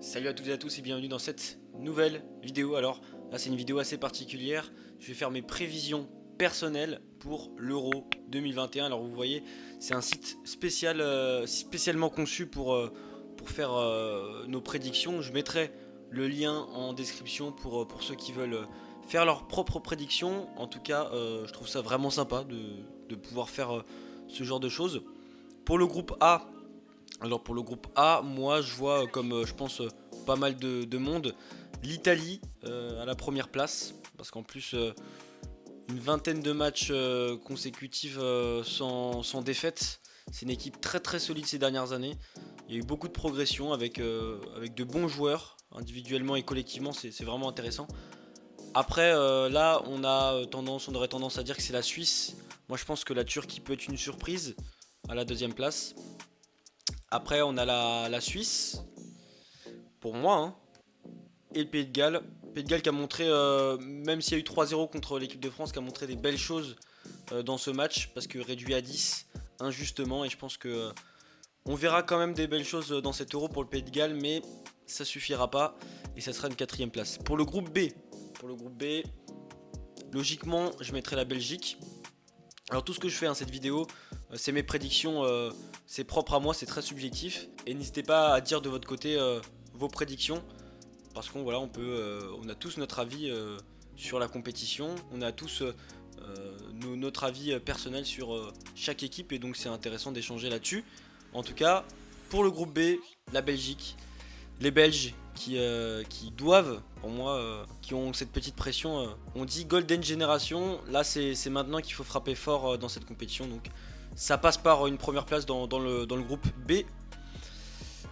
Salut à toutes et à tous et bienvenue dans cette nouvelle vidéo. Alors là c'est une vidéo assez particulière, je vais faire mes prévisions personnelles pour l'Euro 2021. Alors vous voyez c'est un site spécial, spécialement conçu pour faire nos prédictions. Je mettrai le lien en description pour ceux qui veulent faire leurs propres prédictions. En tout cas je trouve ça vraiment sympa de pouvoir faire ce genre de choses. Pour le groupe A, alors pour le groupe A, moi je vois comme je pense pas mal de monde, l'Italie à la première place, parce qu'en plus une vingtaine de matchs consécutifs sans défaite, c'est une équipe très très solide ces dernières années. Il y a eu beaucoup de progression avec de bons joueurs, individuellement et collectivement, c'est vraiment intéressant. Après là on aurait tendance à dire que c'est la Suisse. Moi je pense que la Turquie peut être une surprise à la deuxième place. Après, on a la Suisse, pour moi, hein, et le Pays de Galles. Pays de Galles qui a montré, même s'il y a eu 3-0 contre l'équipe de France, qui a montré des belles choses dans ce match, parce que réduit à 10 injustement, et je pense que on verra quand même des belles choses dans cet Euro pour le Pays de Galles, mais ça suffira pas, et ça sera une quatrième place. Pour le groupe B, logiquement, je mettrai la Belgique. Alors tout ce que je fais dans cette vidéo, c'est mes prédictions, c'est propre à moi, c'est très subjectif. Et n'hésitez pas à dire de votre côté vos prédictions, parce qu'on voilà, on a tous notre avis sur la compétition, on a tous notre avis personnel sur chaque équipe, et donc c'est intéressant d'échanger là-dessus. En tout cas, pour le groupe B, la Belgique, les Belges qui doivent, pour moi, qui ont cette petite pression. On dit Golden Generation, là c'est maintenant qu'il faut frapper fort dans cette compétition. Donc ça passe par une première place dans le groupe B.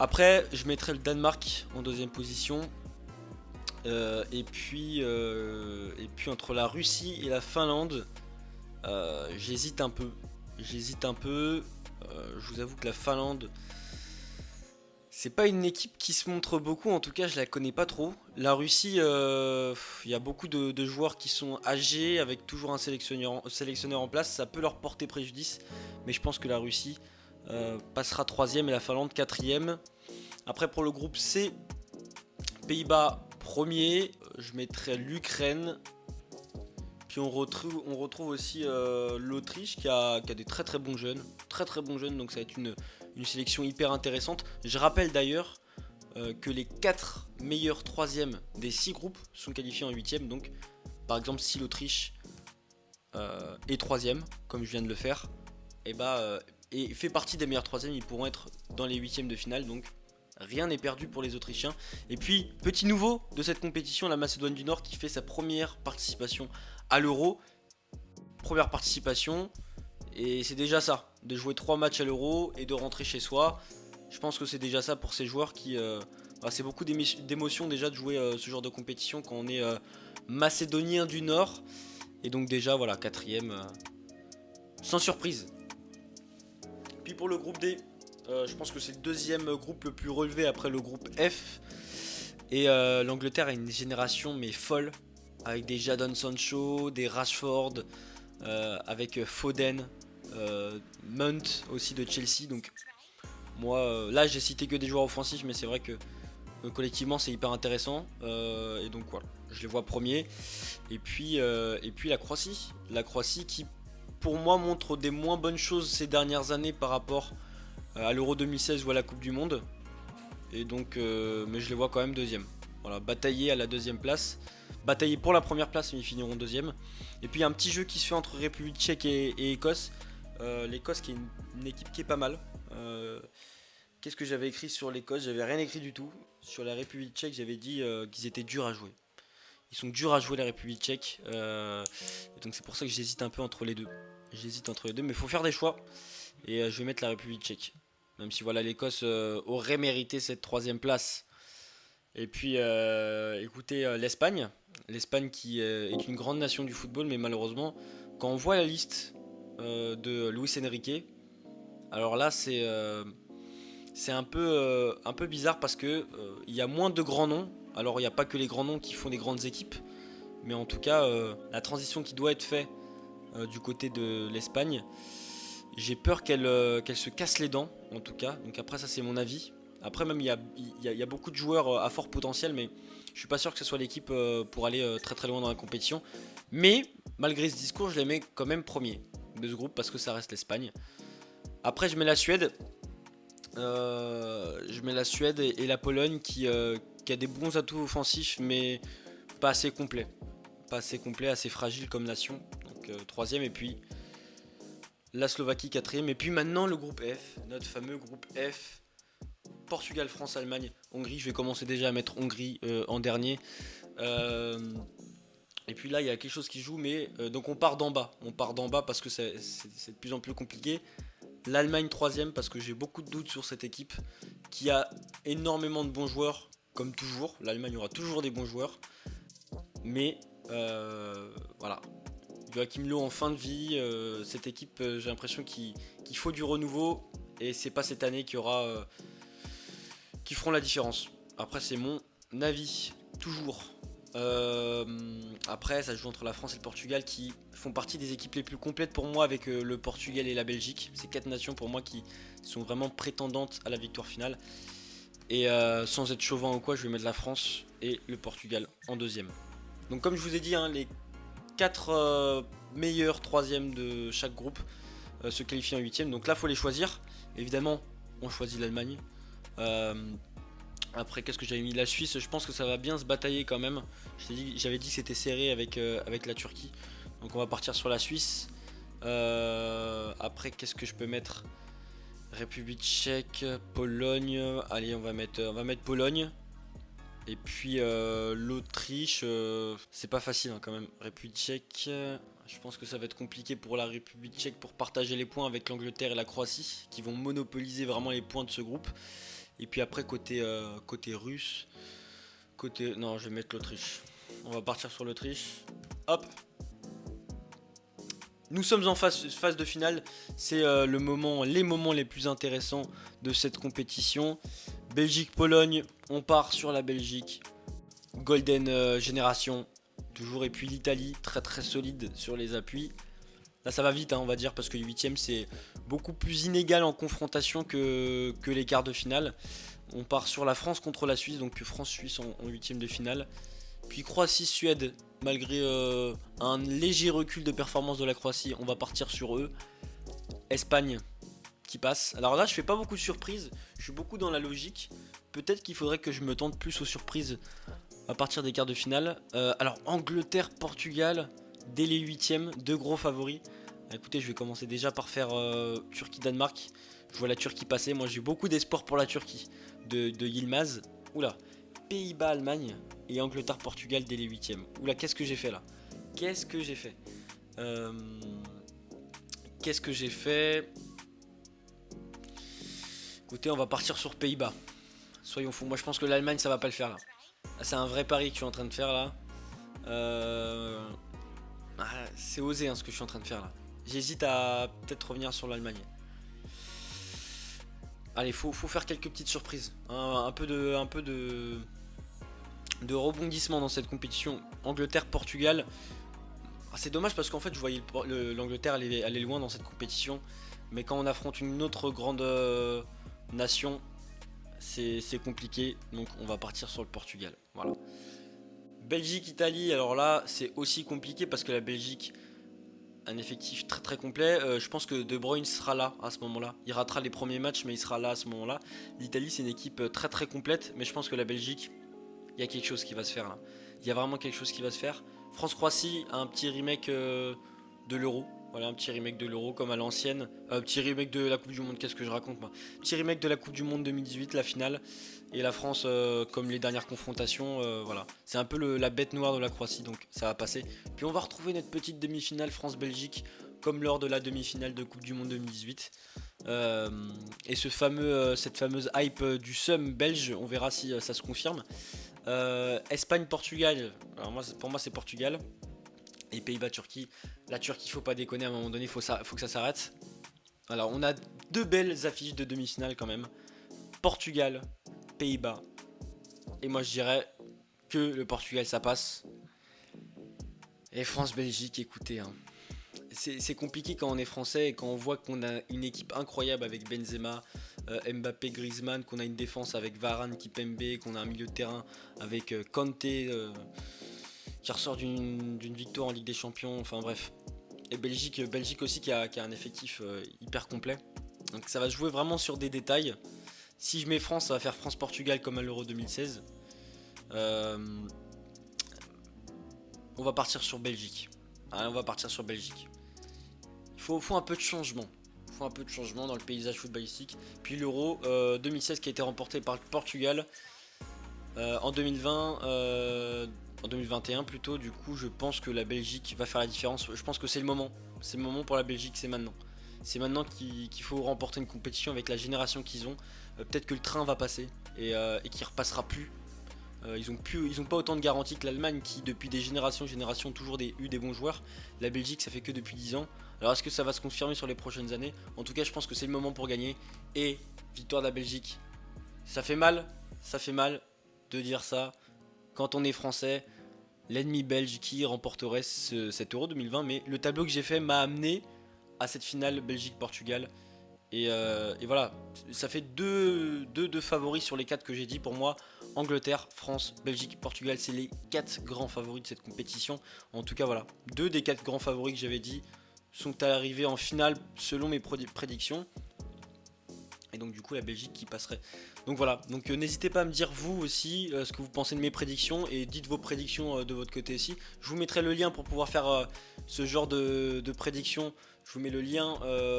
Après, je mettrai le Danemark en deuxième position. Et puis entre la Russie et la Finlande, j'hésite un peu. Je vous avoue que la Finlande, c'est pas une équipe qui se montre beaucoup, en tout cas je la connais pas trop. La Russie, il y a beaucoup de joueurs qui sont âgés, avec toujours un sélectionneur en place, ça peut leur porter préjudice, mais je pense que la Russie passera troisième et la Finlande quatrième. Après pour le groupe C, Pays-Bas premier, je mettrai l'Ukraine. Puis on retrouve aussi l'Autriche qui a des très très bons jeunes, donc ça va être une sélection hyper intéressante. Je rappelle d'ailleurs que les 4 meilleurs troisièmes des 6 groupes sont qualifiés en 8ème. Donc par exemple si l'Autriche est troisième, comme je viens de le faire, et fait partie des meilleurs troisièmes, ils pourront être dans les 8ème de finale. Donc rien n'est perdu pour les Autrichiens. Et puis petit nouveau de cette compétition, la Macédoine du Nord qui fait sa première participation à l'Euro. Première participation, et c'est déjà ça, de jouer 3 matchs à l'Euro et de rentrer chez soi. Je pense que c'est déjà ça pour ces joueurs qui... c'est beaucoup d'émotions déjà de jouer ce genre de compétition quand on est macédonien du Nord. Et donc déjà voilà, quatrième, sans surprise. Puis pour le groupe D, je pense que c'est le deuxième groupe le plus relevé après le groupe F. Et l'Angleterre a une génération mais folle, avec des Jadon Sancho, des Rashford, avec Foden, Mount aussi de Chelsea. Donc moi là j'ai cité que des joueurs offensifs, mais c'est vrai que collectivement c'est hyper intéressant, et donc voilà, je les vois premiers. Et puis la Croatie qui pour moi montre des moins bonnes choses ces dernières années par rapport à l'Euro 2016 ou à la Coupe du Monde, et donc mais je les vois quand même deuxième. Voilà, batailler à la deuxième place, batailler pour la première place, mais ils finiront deuxième. Et puis il y a un petit jeu qui se fait entre République tchèque et Écosse. L'Écosse qui est une équipe qui est pas mal. Qu'est-ce que j'avais écrit sur l'Écosse? J'avais rien écrit du tout. Sur la République tchèque, j'avais dit qu'ils étaient durs à jouer. Ils sont durs à jouer, la République tchèque. Et donc c'est pour ça que j'hésite un peu entre les deux. Mais il faut faire des choix. Et je vais mettre la République tchèque. Même si voilà, l'Écosse aurait mérité cette troisième place. Et puis écoutez, l'Espagne qui est une grande nation du football, mais malheureusement quand on voit la liste de Luis Enrique, alors là c'est un peu bizarre, parce que il y a moins de grands noms. Alors il n'y a pas que les grands noms qui font des grandes équipes, mais en tout cas la transition qui doit être faite du côté de l'Espagne, j'ai peur qu'elle se casse les dents en tout cas. Donc après ça c'est mon avis. Après même il y a beaucoup de joueurs à fort potentiel, mais je suis pas sûr que ce soit l'équipe pour aller très très loin dans la compétition. Mais malgré ce discours, je les mets quand même premier de ce groupe parce que ça reste l'Espagne. Après je mets la Suède. Et la Pologne qui a des bons atouts offensifs mais pas assez complet. Pas assez complet, assez fragile comme nation. Donc troisième et puis la Slovaquie quatrième. Et puis maintenant le groupe F, notre fameux groupe F. Portugal, France, Allemagne, Hongrie. Je vais commencer déjà à mettre Hongrie en dernier. Et puis là, il y a quelque chose qui joue, mais donc on part d'en bas. On part d'en bas parce que c'est de plus en plus compliqué. L'Allemagne troisième parce que j'ai beaucoup de doutes sur cette équipe qui a énormément de bons joueurs, comme toujours. L'Allemagne aura toujours des bons joueurs, mais voilà. Joachim Löw en fin de vie, cette équipe, j'ai l'impression qu'il faut du renouveau et c'est pas cette année qui feront la différence. Après, c'est mon avis, toujours. Après, ça joue entre la France et le Portugal qui font partie des équipes les plus complètes pour moi avec le Portugal et la Belgique. Ces 4 nations pour moi qui sont vraiment prétendantes à la victoire finale. Et sans être chauvin ou quoi, je vais mettre la France et le Portugal en deuxième. Donc comme je vous ai dit, hein, les 4 meilleurs troisièmes de chaque groupe se qualifient en huitième. Donc là, il faut les choisir. Évidemment, on choisit l'Allemagne. Après, qu'est-ce que j'avais mis? La Suisse, je pense que ça va bien se batailler quand même. J'avais dit que c'était serré avec la Turquie. Donc on va partir sur la Suisse. Après, qu'est-ce que je peux mettre? République tchèque, Pologne. Allez, on va mettre Pologne. Et puis l'Autriche, c'est pas facile hein, quand même. République tchèque, je pense que ça va être compliqué pour la République tchèque pour partager les points avec l'Angleterre et la Croatie, qui vont monopoliser vraiment les points de ce groupe. Et puis après côté russe, non, je vais mettre l'Autriche. On va partir sur l'Autriche. Hop. Nous sommes en phase de finale. C'est les moments les plus intéressants de cette compétition. Belgique-Pologne, on part sur la Belgique. Golden génération, toujours. Et puis l'Italie, très très solide sur les appuis. Là ça va vite, hein, on va dire, parce que le 8ème c'est beaucoup plus inégal en confrontation que les quarts de finale. On part sur la France contre la Suisse, donc France-Suisse en 8ème de finale. Puis Croatie-Suède, malgré un léger recul de performance de la Croatie, on va partir sur eux. Espagne qui passe. Alors là je fais pas beaucoup de surprises, je suis beaucoup dans la logique. Peut-être qu'il faudrait que je me tente plus aux surprises à partir des quarts de finale. Alors Angleterre-Portugal, dès les 8ème, deux gros favoris. Écoutez, je vais commencer déjà par faire Turquie-Danemark. Je vois la Turquie passer, moi j'ai beaucoup d'espoir pour la Turquie de Yilmaz. Oula, Pays-Bas-Allemagne et Angleterre-Portugal dès les 8ème. Oula, qu'est-ce que j'ai fait là? Qu'est-ce que j'ai fait Écoutez, on va partir sur Pays-Bas. Soyons fous, moi je pense que l'Allemagne ça va pas le faire là. C'est un vrai pari que je suis en train de faire là. C'est osé hein, ce que je suis en train de faire là. J'hésite à peut-être revenir sur l'Allemagne. Allez, faut faire quelques petites surprises. Un peu de rebondissement dans cette compétition. Angleterre-Portugal. C'est dommage parce qu'en fait je voyais l'Angleterre aller loin dans cette compétition. Mais quand on affronte une autre grande nation, c'est compliqué. Donc on va partir sur le Portugal. Voilà. Belgique-Italie, alors là c'est aussi compliqué parce que la Belgique a un effectif très très complet. Je pense que De Bruyne sera là à ce moment-là. Il ratera les premiers matchs mais il sera là à ce moment-là. L'Italie c'est une équipe très très complète, mais je pense que la Belgique, il y a quelque chose qui va se faire là. Il y a vraiment quelque chose qui va se faire. France-Croatie a un petit remake de l'Euro. Voilà, un petit remake de l'Euro comme à l'ancienne. Petit remake de la Coupe du Monde, qu'est-ce que je raconte moi? Petit remake de la Coupe du Monde 2018, la finale. Et la France, comme les dernières confrontations, voilà. C'est un peu la bête noire de la Croatie, donc ça va passer. Puis on va retrouver notre petite demi-finale France-Belgique, comme lors de la demi-finale de Coupe du Monde 2018. Et cette fameuse hype du SUM belge, on verra si ça se confirme. Espagne-Portugal, alors pour moi c'est Portugal. Et Pays-Bas-Turquie. La Turquie, faut pas déconner, à un moment donné, faut que ça s'arrête. Alors, on a deux belles affiches de demi-finale quand même. Portugal, Pays-Bas. Et moi, je dirais que le Portugal, ça passe. Et France-Belgique, écoutez, hein. C'est compliqué quand on est français et quand on voit qu'on a une équipe incroyable avec Benzema, Mbappé, Griezmann, qu'on a une défense avec Varane, Kipembe, qu'on a un milieu de terrain avec Kanté qui ressort d'une victoire en Ligue des Champions, enfin bref. Et Belgique aussi qui a un effectif hyper complet. Donc ça va se jouer vraiment sur des détails. Si je mets France, ça va faire France-Portugal comme à l'Euro 2016. On va partir sur Belgique. Allez, on va partir sur Belgique. Il faut un peu de changement. Il faut un peu de changement dans le paysage footballistique. Puis l'Euro 2016 qui a été remporté par le Portugal en 2020, en 2021 plutôt. Du coup, je pense que la Belgique va faire la différence. Je pense que c'est le moment. C'est le moment pour la Belgique, c'est maintenant. C'est maintenant qu'il faut remporter une compétition avec la génération qu'ils ont. Peut-être que le train va passer et qu'il ne repassera plus. Ils ont pas autant de garanties que l'Allemagne qui depuis des générations ont toujours eu des bons joueurs. La Belgique ça fait que depuis 10 ans. Alors est-ce que ça va se confirmer sur les prochaines années? En tout cas je pense que c'est le moment pour gagner. Et victoire de la Belgique. Ça fait mal de dire ça quand on est français. L'ennemi belge qui remporterait cet Euro 2020. Mais le tableau que j'ai fait m'a amené à cette finale Belgique-Portugal. Et voilà, ça fait deux favoris sur les 4 que j'ai dit pour moi. Angleterre, France, Belgique, Portugal, c'est les 4 grands favoris de cette compétition. En tout cas voilà, 2 des 4 grands favoris que j'avais dit sont arrivés en finale selon mes prédictions. Et donc du coup la Belgique qui passerait. Donc voilà, donc n'hésitez pas à me dire vous aussi ce que vous pensez de mes prédictions. Et dites vos prédictions de votre côté aussi. Je vous mettrai le lien pour pouvoir faire ce genre de prédictions. Je vous mets le lien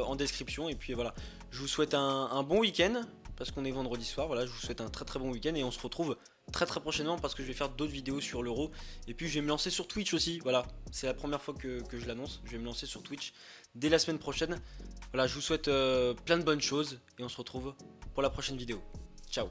en description. Et puis voilà, je vous souhaite un bon week-end. Parce qu'on est vendredi soir, voilà, je vous souhaite un très très bon week-end. Et on se retrouve très très prochainement parce que je vais faire d'autres vidéos sur l'Euro. Et puis je vais me lancer sur Twitch aussi, voilà. C'est la première fois que je l'annonce. Je vais me lancer sur Twitch dès la semaine prochaine. Voilà, je vous souhaite plein de bonnes choses. Et on se retrouve pour la prochaine vidéo. Ciao.